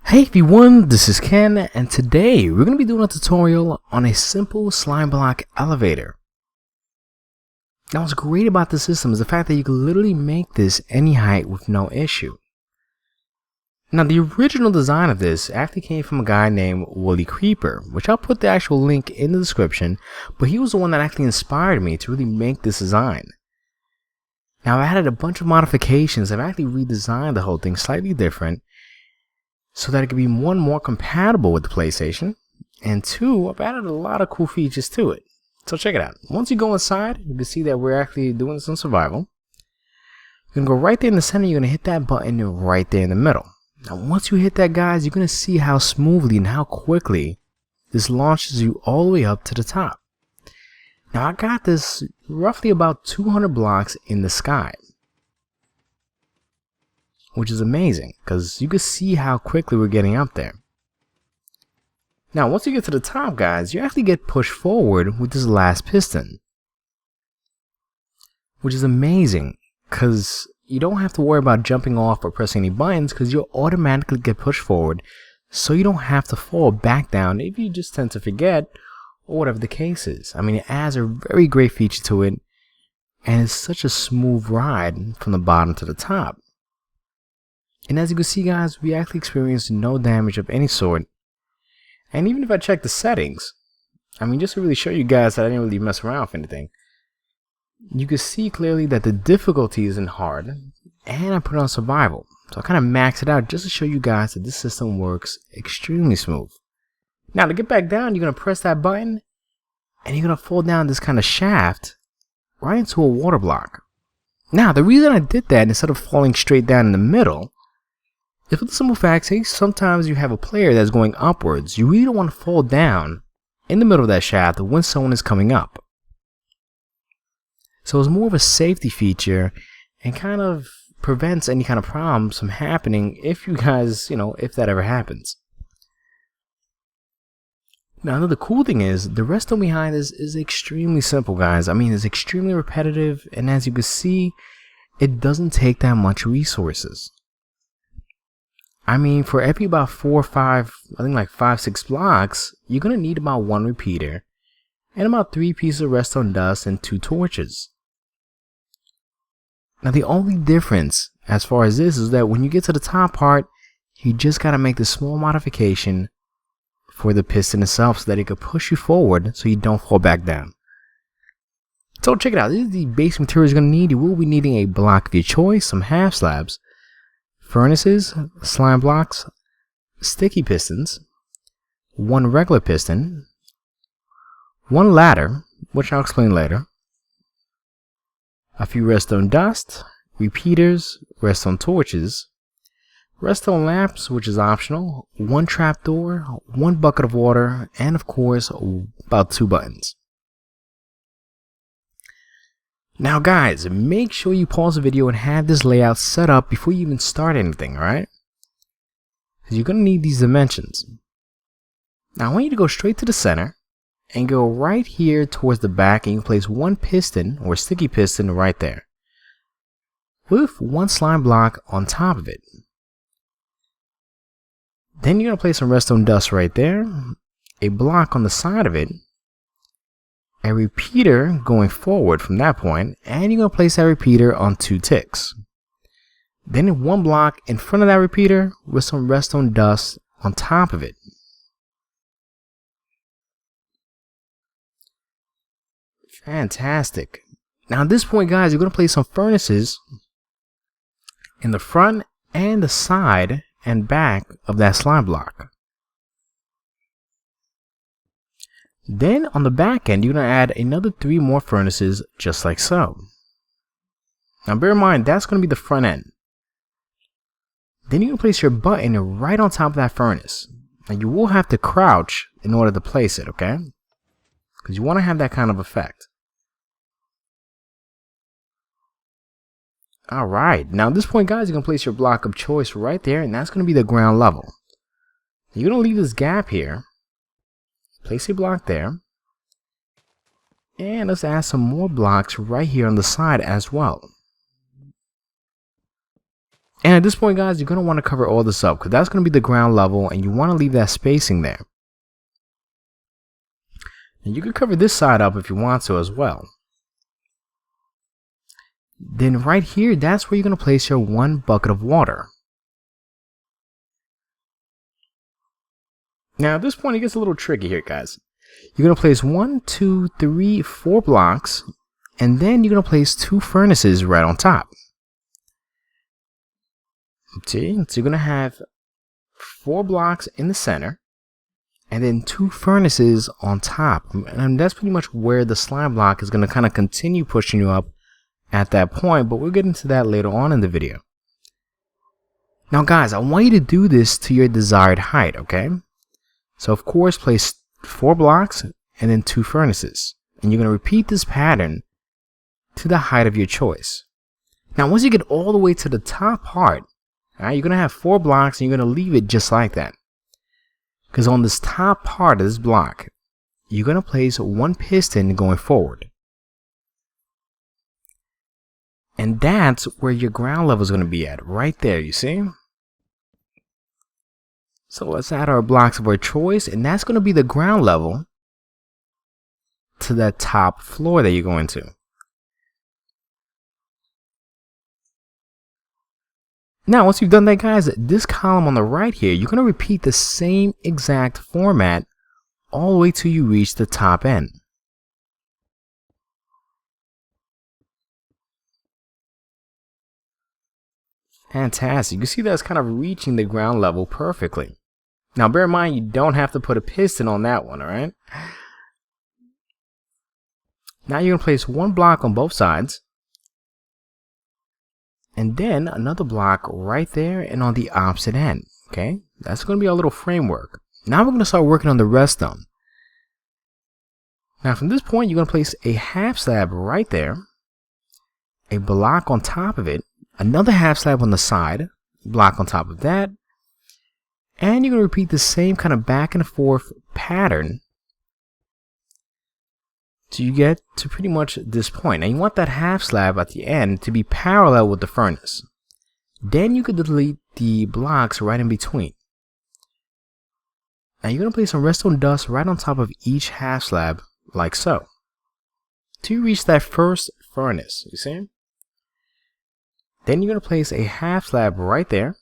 Hey everyone, this is Ken, and today we're going to be doing a tutorial on a simple slime block elevator. Now what's great about this system is the fact that you can literally make this any height with no issue. Now the original design of this actually came from a guy named Woolly Creeper, which I'll put the actual link in the description, but he was the one that actually inspired me to really make this design. Now I've added a bunch of modifications. I've actually redesigned the whole thing slightly different, so that it can be one, more compatible with the PlayStation, and two, I've added a lot of cool features to it. So check it out. Once you go inside, you can see that we're actually doing this on survival. You're going to go right there in the center, you're going to hit that button right there in the middle. Now once you hit that, guys, you're going to see how smoothly and how quickly this launches you all the way up to the top. Now I got this roughly about 200 blocks in the sky, which is amazing because you can see how quickly we're getting up there. Now once you get to the top, guys, you actually get pushed forward with this last piston, which is amazing because you don't have to worry about jumping off or pressing any buttons because you'll automatically get pushed forward, so you don't have to fall back down if you just tend to forget or whatever the case is. I mean, it adds a very great feature to it, and it's such a smooth ride from the bottom to the top. And as you can see, guys, we actually experienced no damage of any sort. And even if I check the settings, I mean, just to really show you guys that I didn't really mess around with anything, you can see clearly that the difficulty isn't hard, and I put it on survival. So I kind of maxed it out just to show you guys that this system works extremely smooth. Now to get back down, you're going to press that button, and you're going to fall down this kind of shaft right into a water block. Now the reason I did that instead of falling straight down in the middle, if it's a simple fact, say sometimes you have a player that's going upwards, you really don't want to fall down in the middle of that shaft when someone is coming up. So it's more of a safety feature and kind of prevents any kind of problems from happening if you guys, if that ever happens. Now the cool thing is, the redstone behind this is extremely simple, guys. I mean, it's extremely repetitive, and as you can see, it doesn't take that much resources. I mean, for every about 4 or 5, I think like 5, 6 blocks, you're going to need about 1 repeater and about 3 pieces of redstone dust and 2 torches. Now the only difference as far as this is that when you get to the top part, you just got to make the small modification for the piston itself so that it could push you forward so you don't fall back down. So check it out. This is the basic materials you're going to need. You will be needing a block of your choice, some half slabs, furnaces, slime blocks, sticky pistons, 1 regular piston, 1 ladder, which I'll explain later, a few redstone dust, repeaters, redstone torches, redstone lamps, which is optional, 1 trapdoor, 1 bucket of water, and of course about 2 buttons. Now guys, make sure you pause the video and have this layout set up before you even start anything, alright? Because you're going to need these dimensions. Now I want you to go straight to the center and go right here towards the back, and you can place 1 piston or sticky piston right there with 1 slime block on top of it. Then you're going to place some redstone dust right there, a block on the side of it, a repeater going forward from that point, and you're going to place that repeater on 2 ticks. Then 1 block in front of that repeater with some redstone dust on top of it. Fantastic. Now at this point, guys, you're going to place some furnaces in the front and the side and back of that slime block. Then on the back end, you're going to add another 3 more furnaces just like so. Now bear in mind, that's going to be the front end. Then you're going to place your button right on top of that furnace. Now you will have to crouch in order to place it, okay? Because you want to have that kind of effect. Alright, now at this point, guys, you're going to place your block of choice right there, and that's going to be the ground level. You're going to leave this gap here. Place a block there, and let's add some more blocks right here on the side as well. And at this point, guys, you're going to want to cover all this up because that's going to be the ground level and you want to leave that spacing there. And you can cover this side up if you want to as well. Then right here, that's where you're going to place your 1 bucket of water. Now at this point, it gets a little tricky here, guys. You're going to place 1, 2, 3, 4 blocks, and then you're going to place 2 furnaces right on top. See, so you're going to have 4 blocks in the center, and then 2 furnaces on top. And that's pretty much where the slime block is going to kind of continue pushing you up at that point, but we'll get into that later on in the video. Now guys, I want you to do this to your desired height, okay? So of course, place 4 blocks and then 2 furnaces. And you're going to repeat this pattern to the height of your choice. Now once you get all the way to the top part, alright, you're going to have 4 blocks and you're going to leave it just like that. Because on this top part of this block, you're going to place 1 piston going forward. And that's where your ground level is going to be at, right there, you see? So let's add our blocks of our choice, and that's going to be the ground level to that top floor that you're going to. Now, once you've done that, guys, this column on the right here, you're going to repeat the same exact format all the way till you reach the top end. Fantastic. You can see that's kind of reaching the ground level perfectly. Now bear in mind, you don't have to put a piston on that one, alright? Now you're going to place 1 block on both sides. And then another block right there and on the opposite end. Okay? That's going to be our little framework. Now we're going to start working on the redstone. Now from this point, you're going to place a half slab right there. A block on top of it. Another half slab on the side, block on top of that, and you're going to repeat the same kind of back and forth pattern till you get to pretty much this point. Now you want that half slab at the end to be parallel with the furnace. Then you can delete the blocks right in between. Now you're going to place some redstone dust right on top of each half slab, like so, till you reach that first furnace, you see? Then you're going to place a half slab right there.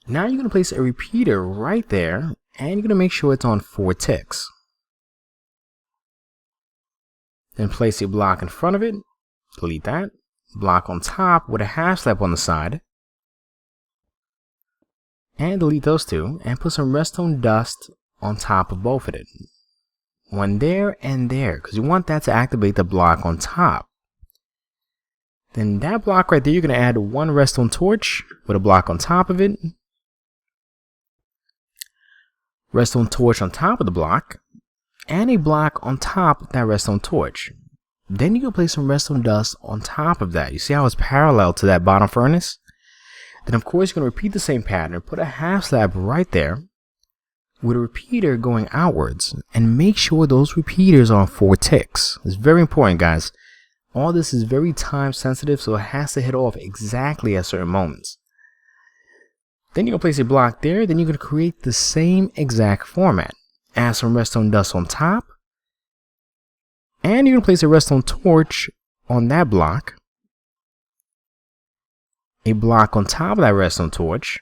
Now you're going to place a repeater right there, and you're going to make sure it's on 4 ticks. Then place a block in front of it, delete that, block on top with a half slab on the side, and delete those 2, and put some redstone dust on top of both of it. 1 there and there, because you want that to activate the block on top. Then that block right there, you're going to add 1 redstone torch with a block on top of it. Redstone torch on top of the block. And a block on top of that redstone torch. Then you're going to place some redstone dust on top of that. You see how it's parallel to that bottom furnace? Then of course you're going to repeat the same pattern. Put a half slab right there with a repeater going outwards. And make sure those repeaters are on 4 ticks. It's very important, guys. All this is very time sensitive, so it has to hit off exactly at certain moments. Then you're going to place a block there. Then you're going to create the same exact format. Add some redstone dust on top. And you're going to place a redstone torch on that block. A block on top of that redstone torch.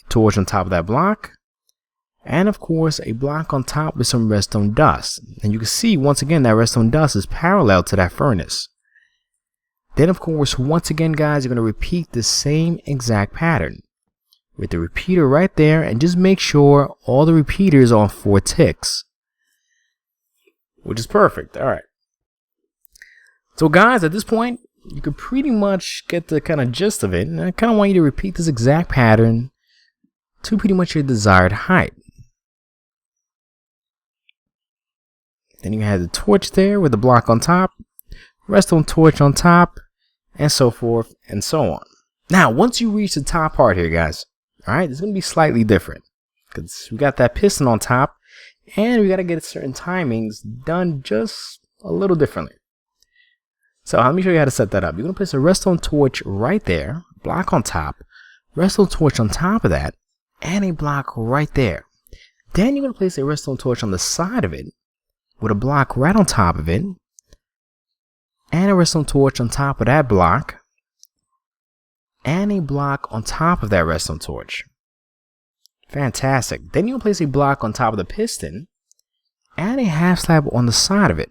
A torch on top of that block. And of course, a block on top with some redstone dust. And you can see, once again, that redstone dust is parallel to that furnace. Then, of course, once again, guys, you're going to repeat the same exact pattern. With the repeater right there, and just make sure all the repeaters are on 4 ticks. Which is perfect. Alright. So, guys, at this point, you can pretty much get the kind of gist of it. And I kind of want you to repeat this exact pattern to pretty much your desired height. Then you have the torch there with the block on top, redstone torch on top, and so forth and so on. Now, once you reach the top part here, guys, alright, it's going to be slightly different. Because we got that piston on top, and we got to get certain timings done just a little differently. So let me show you how to set that up. You're going to place a redstone torch right there, block on top, redstone torch on top of that, and a block right there. Then you're going to place a redstone torch on the side of it, with a block right on top of it, and a redstone torch on top of that block, and a block on top of that redstone torch. Fantastic. Then you'll place a block on top of the piston, and a half slab on the side of it.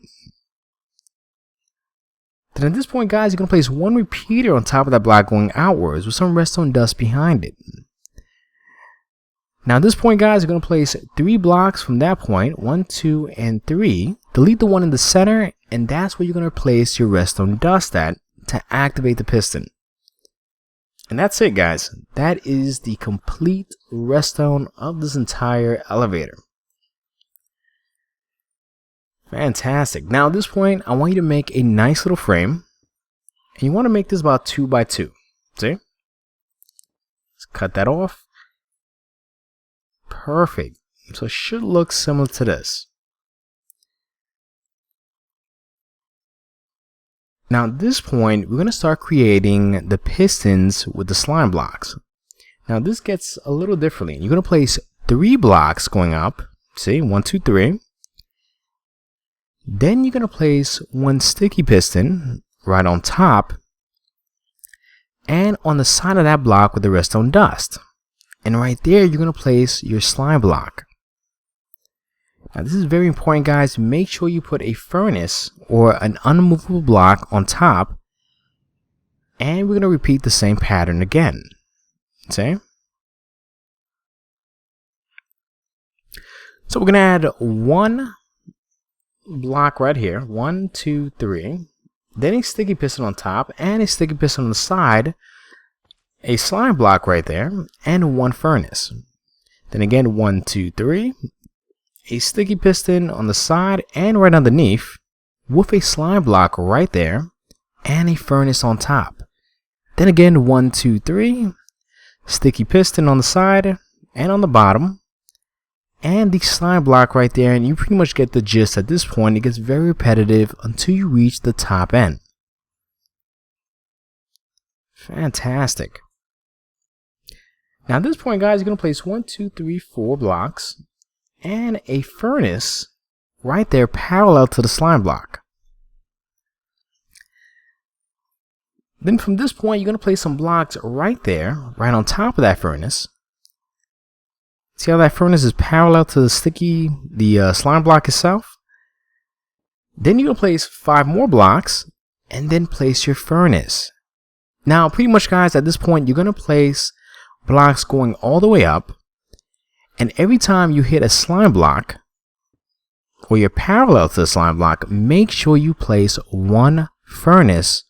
Then at this point, guys, you're going to place one repeater on top of that block going outwards with some redstone dust behind it. Now at this point, guys, you're going to place 3 blocks from that point, 1, 2, and 3. Delete the one in the center, and that's where you're going to place your redstone dust at to activate the piston. And that's it, guys. That is the complete redstone of this entire elevator. Fantastic. Now at this point, I want you to make a nice little frame. And you want to make this about 2 by 2. See? Let's cut that off. Perfect. So it should look similar to this. Now at this point, we're going to start creating the pistons with the slime blocks. Now this gets a little differently. You're going to place 3 blocks going up. See? 1, 2, 3. Then you're going to place 1 sticky piston right on top and on the side of that block with the redstone dust. And right there, you're going to place your slime block. Now this is very important, guys. Make sure you put a furnace or an unmovable block on top. And we're going to repeat the same pattern again. See? So we're going to add 1 block right here, 1, 2, 3, then a sticky piston on top and a sticky piston on the side, a slime block right there, and 1 furnace. Then again, 1, 2, 3, a sticky piston on the side and right underneath with a slime block right there and a furnace on top. Then again, 1, 2, 3, sticky piston on the side and on the bottom, and the slime block right there, and you pretty much get the gist at this point. It gets very repetitive until you reach the top end. Fantastic. Now at this point, guys, you're going to place 1, 2, 3, 4 blocks and a furnace right there parallel to the slime block. Then from this point, you're going to place some blocks right there, right on top of that furnace. See how that furnace is parallel to the slime block itself? Then you're going to place 5 more blocks and then place your furnace. Now, pretty much, guys, at this point, you're going to place blocks going all the way up. And every time you hit a slime block, or you're parallel to the slime block, make sure you place 1 furnace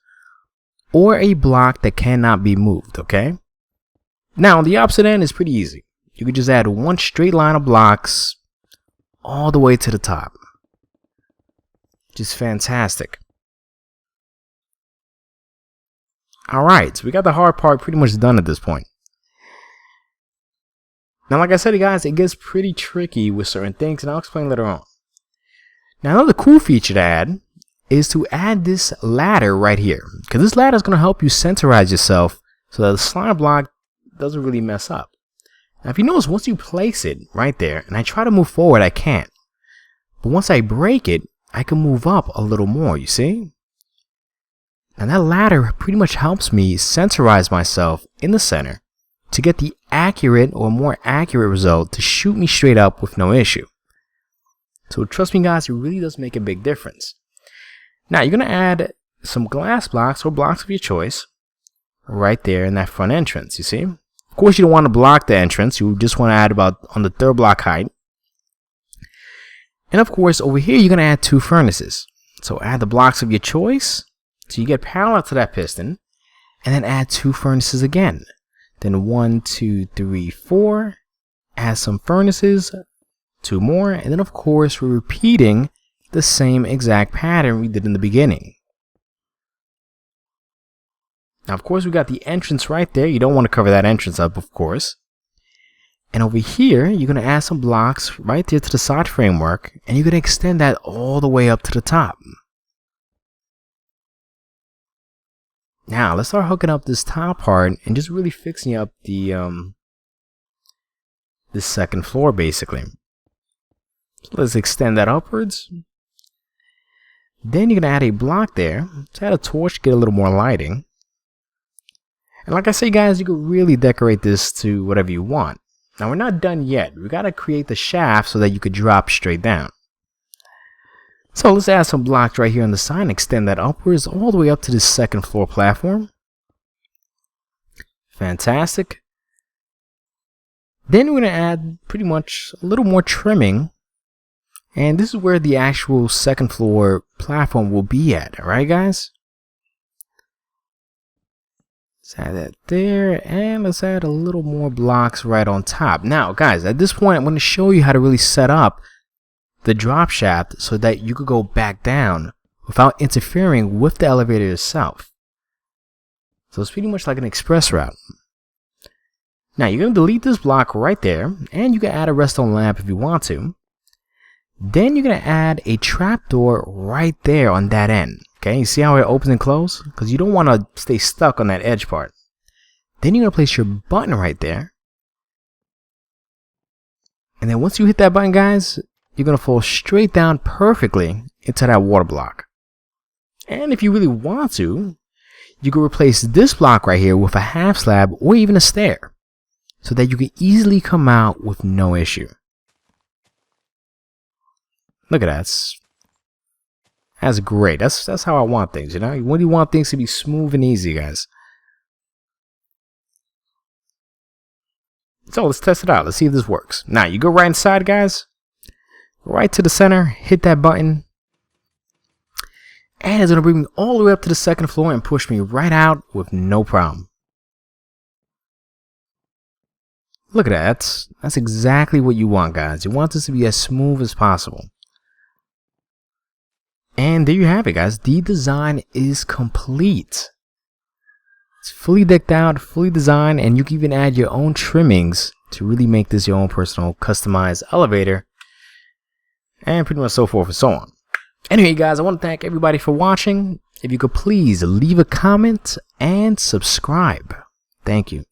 or a block that cannot be moved, okay? Now, on the opposite end is pretty easy. You can just add 1 straight line of blocks all the way to the top. Just fantastic. Alright, so we got the hard part pretty much done at this point. Now, like I said, guys, it gets pretty tricky with certain things, and I'll explain later on. Now, another cool feature to add is to add this ladder right here, because this ladder is going to help you centerize yourself so that the slime block doesn't really mess up. Now, if you notice, once you place it right there, and I try to move forward, I can't. But once I break it, I can move up a little more, you see? And that ladder pretty much helps me centerize myself in the center to get the accurate or more accurate result to shoot me straight up with no issue. So trust me, guys, it really does make a big difference. Now, you're going to add some glass blocks or blocks of your choice right there in that front entrance, you see? Of course, you don't want to block the entrance. You just want to add about on the 3rd block height. And of course, over here, you're going to add 2 furnaces. So add the blocks of your choice. So you get parallel to that piston. And then add 2 furnaces again. Then 1, 2, 3, 4. Add some furnaces. 2 more. And then, of course, we're repeating the same exact pattern we did in the beginning. Now, of course, we got the entrance right there. You don't want to cover that entrance up, of course. And over here, you're going to add some blocks right there to the side framework. And you're going to extend that all the way up to the top. Now let's start hooking up this top part and just really fixing up the this second floor basically. So let's extend that upwards. Then you're gonna add a block there. Let's add a torch to get a little more lighting. And like I say, guys, you can really decorate this to whatever you want. Now we're not done yet. We gotta create the shaft so that you could drop straight down. So let's add some blocks right here on the side and extend that upwards all the way up to this second floor platform. Fantastic. Then we're going to add pretty much a little more trimming. And this is where the actual second floor platform will be at. Alright, guys? Let's add that there. And let's add a little more blocks right on top. Now, guys, at this point, I'm going to show you how to really set up the drop shaft so that you could go back down without interfering with the elevator itself. So it's pretty much like an express route. Now you're going to delete this block right there, and you can add a redstone lamp if you want to. Then you're going to add a trapdoor right there on that end. Okay, you see how it opens and closes? Because you don't want to stay stuck on that edge part. Then you're going to place your button right there. And then once you hit that button, guys, you're going to fall straight down perfectly into that water block. And if you really want to, you can replace this block right here with a half slab or even a stair, so that you can easily come out with no issue. Look at that. That's great. That's how I want things, you know? When you want things to be smooth and easy, guys. So let's test it out. Let's see if this works. Now you go right inside, guys. Right to the center, hit that button, and it's going to bring me all the way up to the second floor and push me right out with no problem. Look at that. That's exactly what you want, guys. You want this to be as smooth as possible. And there you have it, guys. The design is complete. It's fully decked out, fully designed, and you can even add your own trimmings to really make this your own personal customized elevator. And pretty much so forth and so on. Anyway, guys, I want to thank everybody for watching. If you could please leave a comment and subscribe. Thank you.